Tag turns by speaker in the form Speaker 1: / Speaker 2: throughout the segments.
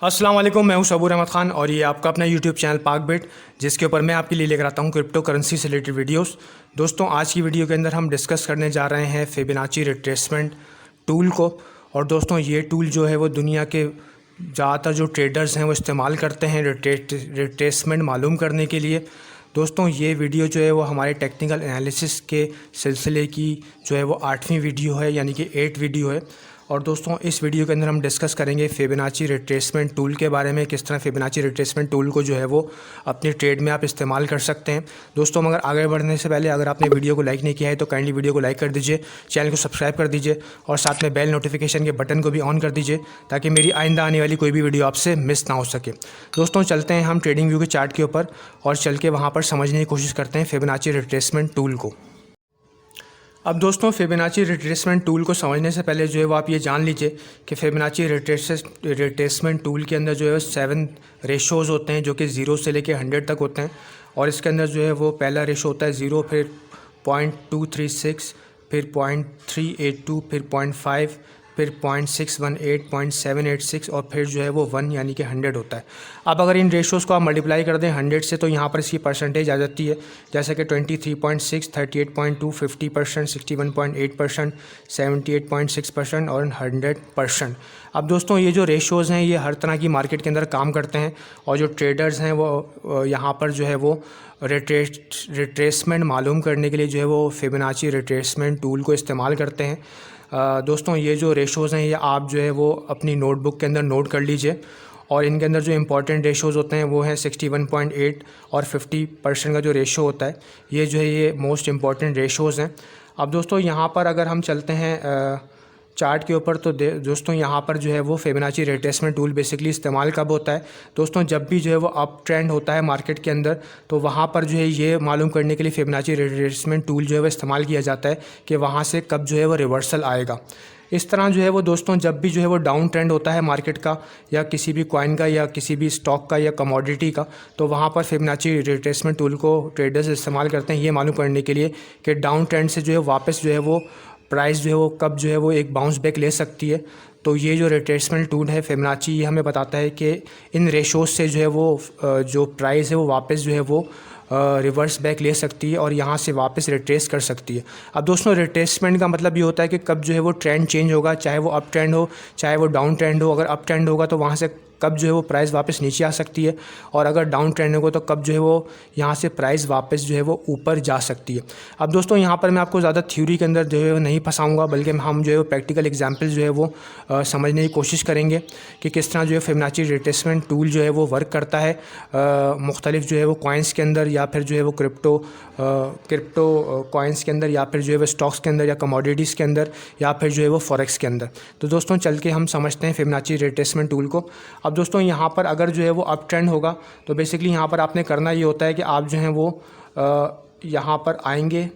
Speaker 1: अस्सलाम वालेकुम, मैं हूं सबूर अहमद ख़ान और ये आपका अपना यूट्यूब चैनल पाक बिट, जिसके ऊपर मैं आपके लिए लेकर आता हूं क्रिप्टो करेंसी से रिलेटेड वीडियोस। दोस्तों, आज की वीडियो के अंदर हम डिस्कस करने जा रहे हैं फिबोनाची रिट्रेसमेंट टूल को। और दोस्तों, ये टूल जो है वो दुनिया के ज़्यादातर जो ट्रेडर्स हैं वो इस्तेमाल करते हैं रिट्रेसमेंट मालूम करने के लिए। दोस्तों, ये वीडियो जो है वो हमारे टेक्निकल एनालिसिस के सिलसिले की जो है वो 8वीं वीडियो है, यानी कि 8 वीडियो है। और दोस्तों, इस वीडियो के अंदर हम डिस्कस करेंगे फिबोनाची रिट्रेसमेंट टूल के बारे में, किस तरह फिबोनाची रिट्रेसमेंट टूल को जो है वो अपने ट्रेड में आप इस्तेमाल कर सकते हैं। दोस्तों, मगर आगे बढ़ने से पहले अगर आपने वीडियो को लाइक नहीं किया है तो काइंडली वीडियो को लाइक कर दीजिए, चैनल को सब्सक्राइब कर दीजिए और साथ में बेल नोटिफिकेशन के बटन को भी ऑन कर दीजिए, ताकि मेरी आइंदा आने वाली कोई भी वीडियो आपसे मिस ना हो सके। दोस्तों, चलते हैं हम ट्रेडिंग व्यू के चार्ट के ऊपर और चल के वहाँ पर समझने की कोशिश करते हैं फिबोनाची रिट्रेसमेंट टूल को। अब दोस्तों, फिबोनाची रिट्रेसमेंट टूल को समझने से पहले जो है वो आप ये जान लीजिए कि फिबोनाची रिट्रेसमेंट टूल के अंदर जो है 7 रेशोज़ होते हैं, जो कि 0 से लेकर 100 तक होते हैं। और इसके अंदर जो है वो पहला रेशो होता है 0, फिर 0.236, फिर 0.382, फिर 0.5, फिर 0.618, 0.786 और फिर जो है वो 1 यानी कि 100 होता है। अब अगर इन रेशोज़ को आप मल्टीप्लाई कर दें 100 से, तो यहाँ पर इसकी परसेंटेज आ जाती है, जैसे कि 23.6, 38.2, 50%, 61.8%, 78.6% और 100%। अब दोस्तों, ये जो रेशोज़ हैं ये हर तरह की मार्केट के अंदर काम करते हैं और जो ट्रेडर्स हैं वो यहाँ पर जो है वो रिट्रेसमेंट मालूम करने के लिए जो है वो फिबोनाची रिट्रेसमेंट टूल को इस्तेमाल करते हैं। दोस्तों, ये जो रेशोज़ हैं ये आप जो है वो अपनी नोटबुक के अंदर नोट कर लीजिए। और इनके अंदर जो इंपॉर्टेंट रेशोज़ होते हैं वो हैं 61.8 और 50% का जो रेशो होता है, ये जो है ये मोस्ट इंपॉर्टेंट रेशोज़ हैं। अब दोस्तों, यहाँ पर अगर हम चलते हैं चार्ट के ऊपर, तो दोस्तों यहाँ पर जो है वो फिबोनाची रिट्रेसमेंट टूल बेसिकली इस्तेमाल कब होता है। दोस्तों, जब भी जो है वो अप ट्रेंड होता है मार्केट के अंदर, तो वहाँ पर जो है ये मालूम करने के लिए फिबोनाची रिट्रेसमेंट टूल जो है वो इस्तेमाल किया जाता है कि वहाँ से कब जो है वो रिवर्सल आएगा। इस तरह जो है वो दोस्तों, जब भी जो है वो डाउन ट्रेंड होता है मार्केट का या किसी भी कॉइन का या किसी भी स्टॉक का या कमोडिटी का, तो वहाँ पर फिबोनाची रिट्रेसमेंट टूल को ट्रेडर्स इस्तेमाल करते हैं ये मालूम करने के लिए कि डाउन ट्रेंड से जो है वापस जो है वो प्राइस जो है वो कब जो है वो एक बाउंस बैक ले सकती है। तो ये जो रिट्रेसमेंट टूल है फिबोनाची, ये हमें बताता है कि इन रेशोज़ से जो है वो जो प्राइस है वो वापस जो है वो रिवर्स बैक ले सकती है और यहाँ से वापस रिट्रेस कर सकती है। अब दोस्तों, रिट्रेसमेंट का मतलब ये होता है कि कब जो है वो ट्रेंड चेंज होगा, चाहे वो अप ट्रेंड हो चाहे वो डाउन ट्रेंड हो। अगर अप ट्रेंड होगा तो वहाँ से कब जो है वो प्राइस वापस नीचे आ सकती है, और अगर डाउन ट्रेंड होगा तो कब जो है वो यहाँ से प्राइस वापस जो है वो ऊपर जा सकती है। अब दोस्तों, यहाँ पर मैं आपको ज़्यादा थ्योरी के अंदर जो है वो नहीं फंसाऊंगा, बल्कि हम जो है वो प्रैक्टिकल एग्जांपल जो है वो समझने की कोशिश करेंगे कि किस तरह जो है फिबोनाची रिट्रेसमेंट टूल जो है वो वर्क करता है मुख्तलिफ जो है वो कॉइन्स के अंदर, या फिर जो है वो क्रिप्टो कॉइन्स के अंदर, या फिर जो है वो स्टॉक्स के अंदर या कमोडिटीज़ के अंदर, या फिर जो है वो फॉरेक्स के अंदर। तो दोस्तों, चल के हम समझते हैं फिबोनाची रिट्रेसमेंट टूल को। अब दोस्तों, यहाँ पर अगर जो है वो अप ट्रेंड होगा तो बेसिकली यहाँ पर आपने करना ये होता है कि आप जो है वो यहाँ पर आएंगे,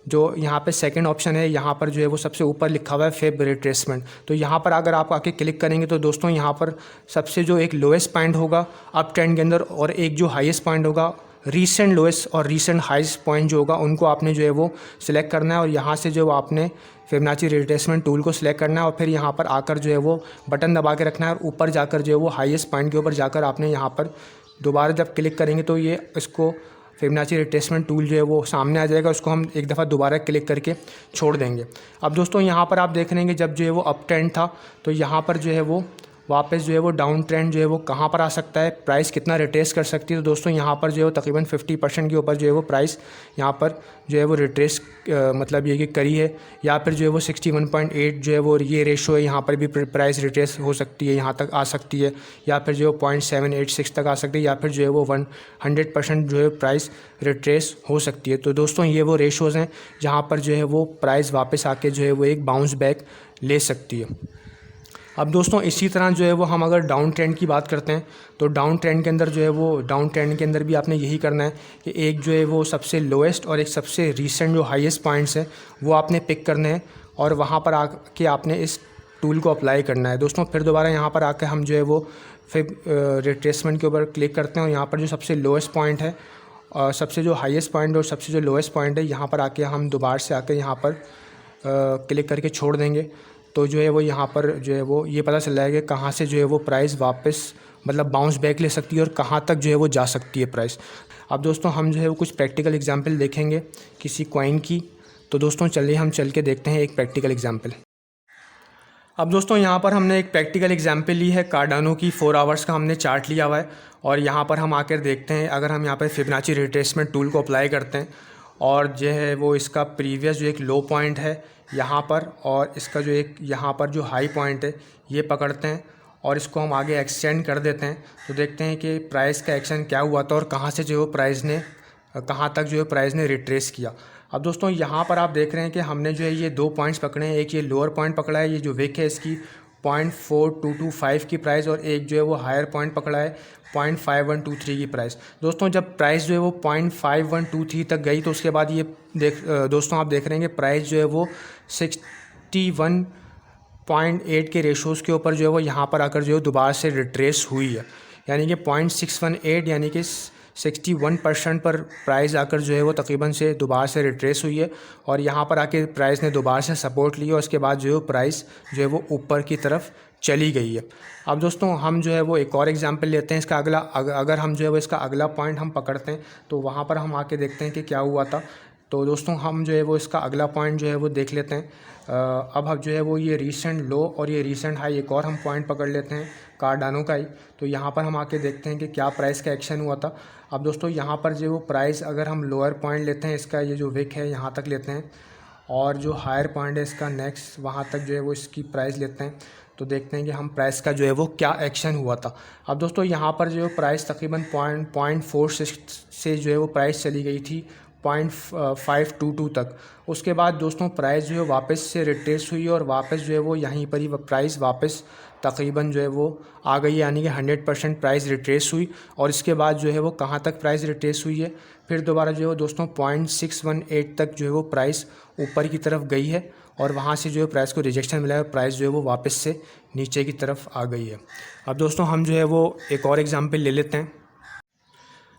Speaker 1: जो यहाँ पे सेकंड ऑप्शन है, यहाँ पर जो है वो सबसे ऊपर लिखा हुआ है फिब रिट्रेसमेंट। तो यहाँ पर अगर आप आके क्लिक करेंगे तो दोस्तों, यहाँ पर सबसे जो एक लोएस्ट पॉइंट होगा अप ट्रेंड के अंदर और एक जो हाईएस्ट पॉइंट होगा, रीसेंट लोएस्ट और रीसेंट हाईएस्ट पॉइंट जो होगा, उनको आपने जो है वो सिलेक्ट करना है और यहाँ से जो आपने फिबोनाची रिट्रेसमेंट टूल को सिलेक्ट करना है और फिर यहाँ पर आकर जो है वो बटन दबा के रखना है और ऊपर जाकर जो है वो हाईएस्ट पॉइंट के ऊपर जाकर आपने यहाँ पर दोबारा जब क्लिक करेंगे तो ये इसको फिबोनाची रिट्रेसमेंट टूल जो है वो सामने आ जाएगा। उसको हम एक दफ़ा दोबारा क्लिक करके छोड़ देंगे। अब दोस्तों, यहाँ पर आप देख लेंगे जब जो है वो अप ट्रेंड था, तो यहाँ पर जो है वो वापस जो है वो डाउन ट्रेंड जो है वो कहाँ पर आ सकता है, प्राइस कितना रिट्रेस कर सकती है। तो दोस्तों, यहाँ पर जो है वो तकरीबन 50% के ऊपर जो है वो प्राइस यहाँ पर जो है वो रिट्रेस मतलब ये कि करी है, या फिर जो है वो 61.8 जो है वो ये रेशो है, यहाँ पर भी प्राइस रिट्रेस हो सकती है, यहाँ तक आ सकती है, या फिर जो 0.786 तक आ सकती है, या फिर जो है वो 100% जो है प्राइस रिट्रेस हो सकती है। तो दोस्तों, ये वो रेशोज़ हैं जहाँ पर जो है वो प्राइस वापस आके जो है वो एक बाउंस बैक ले सकती है। अब दोस्तों, इसी तरह जो है वो हम अगर डाउन ट्रेंड की बात करते हैं तो डाउन ट्रेंड के अंदर जो है वो डाउन ट्रेंड के अंदर भी आपने यही करना है कि एक जो है वो सबसे लोएस्ट और एक सबसे रीसेंट जो हाईएस्ट पॉइंट्स हैं वो आपने पिक करने हैं और वहाँ पर आके आपने इस टूल को अप्लाई करना है। दोस्तों, फिर दोबारा यहाँ पर आकर हम जो है वो फिर रिट्रेसमेंट के ऊपर क्लिक करते हैं और यहाँ पर जो सबसे लोएस्ट पॉइंट है और सबसे जो हाईएस्ट पॉइंट और सबसे जो लोएस्ट पॉइंट है, यहाँ पर आके हम दोबारा से आकर यहाँ पर क्लिक करके छोड़ देंगे। तो जो है वो यहाँ पर जो है वो ये पता चल जाएगा कि कहाँ से जो है वो प्राइस वापस मतलब बाउंस बैक ले सकती है और कहाँ तक जो है वो जा सकती है प्राइस। अब दोस्तों हम जो है वो कुछ प्रैक्टिकल एग्जांपल देखेंगे किसी कॉइन की। तो दोस्तों चलिए हम चल के देखते हैं एक प्रैक्टिकल एग्जांपल। अब दोस्तों यहाँ पर हमने एक प्रैक्टिकल एग्जांपल ली है कार्डानो की। 4 आवर्स का हमने चार्ट लिया हुआ है और यहाँ पर हम आकर देखते हैं, अगर हम यहाँ पर फिबोनाची रिट्रेसमेंट टूल को अप्लाई करते हैं और जो है वो इसका प्रीवियस जो एक लो पॉइंट है यहाँ पर और इसका जो एक यहाँ पर जो हाई पॉइंट है ये पकड़ते हैं और इसको हम आगे एक्सटेंड कर देते हैं, तो देखते हैं कि प्राइस का एक्शन क्या हुआ था और कहाँ से जो है प्राइस ने कहाँ तक जो है प्राइस ने रिट्रेस किया। अब दोस्तों यहाँ पर आप देख रहे हैं कि हमने जो है ये 2 पॉइंट्स पकड़े हैं। एक ये लोअर पॉइंट पकड़ा है, ये जो विक है इसकी 0.4225 की प्राइस, और एक जो है वो हायर पॉइंट पकड़ा है 0.5123 की प्राइस। दोस्तों जब प्राइस जो है वो 0.5123 तक गई तो उसके बाद ये दोस्तों आप देख रहे हैं कि प्राइस जो है वो 61.8 के रेशोज़ के ऊपर जो है वो यहाँ पर आकर जो है दोबारा से रिट्रेस हुई है, यानी कि 0.618 यानी कि 61% पर प्राइस आकर जो है वो तकरीबन से दोबारा से रिट्रेस हुई है और यहाँ पर आके प्राइस ने दोबारा से सपोर्ट लिया और उसके बाद जो है प्राइस जो है वो ऊपर की तरफ चली गई है। अब दोस्तों हम जो है वो एक और एग्जांपल लेते हैं इसका अगला। अगर हम जो है वो इसका अगला पॉइंट हम पकड़ते हैं तो वहाँ पर हम आके देखते हैं कि क्या हुआ था। तो दोस्तों हम जो है वो इसका अगला पॉइंट जो है वो देख लेते हैं। अब हम जो है वो ये रीसेंट लो और ये रीसेंट हाई एक और हम पॉइंट पकड़ लेते हैं कार्डानो का ही। तो यहाँ पर हम आके देखते हैं कि क्या प्राइस का एक्शन हुआ था। अब दोस्तों यहाँ पर जो प्राइस अगर हम लोअर पॉइंट लेते हैं इसका, ये जो विक है यहाँ तक लेते हैं और जो हायर पॉइंट है इसका नेक्स्ट वहाँ तक जो है वो इसकी प्राइस लेते हैं, तो देखते हैं कि हम प्राइस का जो है वो क्या एक्शन हुआ था। अब दोस्तों यहाँ पर जो प्राइस तकरीबन 0.46 से जो है वो प्राइस चली गई थी 0.522 तक। उसके बाद दोस्तों प्राइस जो है वापस से रिट्रेस हुई और वापस जो है वो यहीं पर ही प्राइस वापस तकरीबन जो है वो आ गई, यानी कि 100% प्राइस रिट्रेस हुई। और इसके बाद जो है वो कहाँ तक प्राइस रिट्रेस हुई है, फिर दोबारा जो है दोस्तों 0.618 तक जो है वो प्राइस ऊपर की तरफ गई है और वहाँ से जो है प्राइस को रिजेक्शन मिला है, प्राइस जो है वो वापस से नीचे की तरफ आ गई है। अब दोस्तों हम जो है वो एक और एग्जाम्पल ले लेते हैं।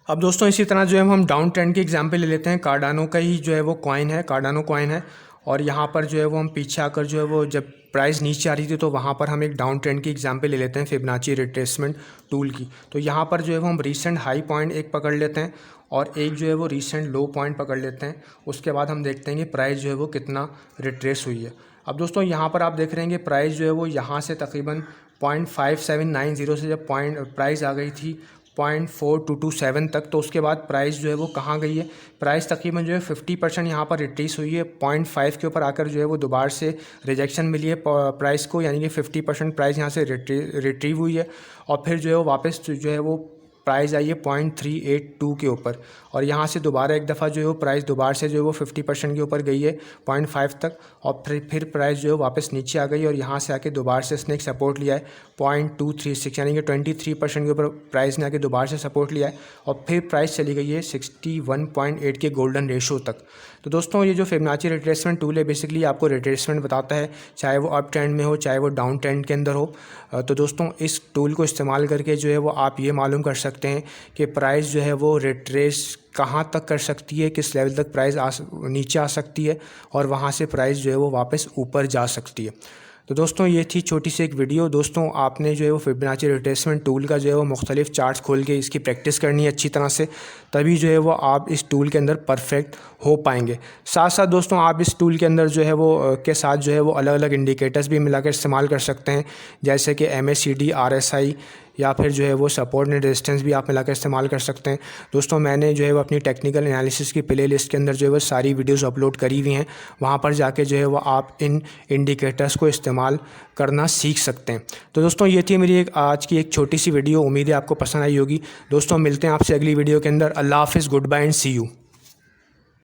Speaker 1: अब दोस्तों इसी तरह जो है हम डाउन ट्रेंड की एग्जांपल ले लेते हैं। कार्डानो का ही जो है वो कॉइन है, कार्डानो कॉइन है और यहाँ पर जो है वो हम पीछे आकर जो है वो जब प्राइस नीचे आ रही थी तो वहाँ पर हम एक डाउन ट्रेंड की एग्जांपल ले लेते हैं फिबोनाची रिट्रेसमेंट टूल की। तो यहाँ पर जो है वो हम रीसेंट हाई पॉइंट एक पकड़ लेते हैं और एक जो है वो रीसेंट लो पॉइंट पकड़ लेते हैं। उसके बाद हम देखते हैं कि प्राइस जो है वो कितना रिट्रेस हुई है। अब दोस्तों यहाँ पर आप देख रहे हैं कि प्राइस जो है वो यहाँ से तकरीबन 0.5790 से जब प्राइस आ गई थी 0.4227 तक, तो उसके बाद प्राइस जो है वो कहाँ गई है, प्राइस तकरीबन जो है 50% यहाँ पर रिट्रेस हुई है। 0.5 के ऊपर आकर जो है वो दोबारा से रिजेक्शन मिली है प्राइस को, यानी कि 50% प्राइस यहाँ से रिट्रीव हुई है और फिर जो है वो वापस जो है वो प्राइस आई है 0.382 के ऊपर और यहाँ से दोबारा एक दफ़ा जो है वो प्राइस दोबारा से जो है वो 50% के ऊपर गई है 0.5 तक और फिर प्राइस जो है वापस नीचे आ गई और यहाँ से आके दोबारा से इसने एक सपोर्ट लिया है 0.236, यानी कि 23% के ऊपर प्राइस ने आके दोबारा से सपोर्ट लिया है और फिर प्राइस चली गई है 61.8 के गोल्डन रेशो तक। तो दोस्तों ये जो फिबोनाची रिट्रेसमेंट टूल है बेसिकली आपको रिट्रेसमेंट बताता है, चाहे वो अप ट्रेंड में हो चाहे वो डाउन ट्रेंड के अंदर हो। तो दोस्तों इस टूल को इस्तेमाल करके जो है वो आप ये मालूम कर सकते हैं कि प्राइस जो है वो रिट्रेस कहाँ तक कर सकती है, किस लेवल तक प्राइस नीचे आ सकती है और वहाँ से प्राइस जो है वो वापस ऊपर जा सकती है। तो दोस्तों ये थी छोटी सी एक वीडियो। दोस्तों आपने जो है वो फिबोनाची रिट्रेसमेंट टूल का जो है वो मुख्तलिफ चार्ट्स खोल के इसकी प्रैक्टिस करनी है अच्छी तरह से, तभी जो है वो आप इस टूल के अंदर परफेक्ट हो पाएंगे। साथ साथ दोस्तों आप इस टूल के अंदर जो है वो के साथ जो है वो अलग अलग इंडिकेटर्स भी मिलाकर इस्तेमाल कर सकते हैं, जैसे कि MACD, RSI या फिर जो है वो सपोर्ट एंड रेजिस्टेंस भी आप मिलाकर इस्तेमाल कर सकते हैं। दोस्तों मैंने जो है वो अपनी टेक्निकल एनालिसिस की प्लेलिस्ट के अंदर जो है वो सारी वीडियोस अपलोड करी हुई हैं, वहाँ पर जाके जो है वो आप इन इंडिकेटर्स को इस्तेमाल करना सीख सकते हैं। तो दोस्तों ये थी मेरी आज की एक छोटी सी वीडियो, उम्मीद है आपको पसंद आई होगी। दोस्तों मिलते हैं आपसे अगली वीडियो के अंदर। अल्लाह हाफ़िज़, good bye and see you.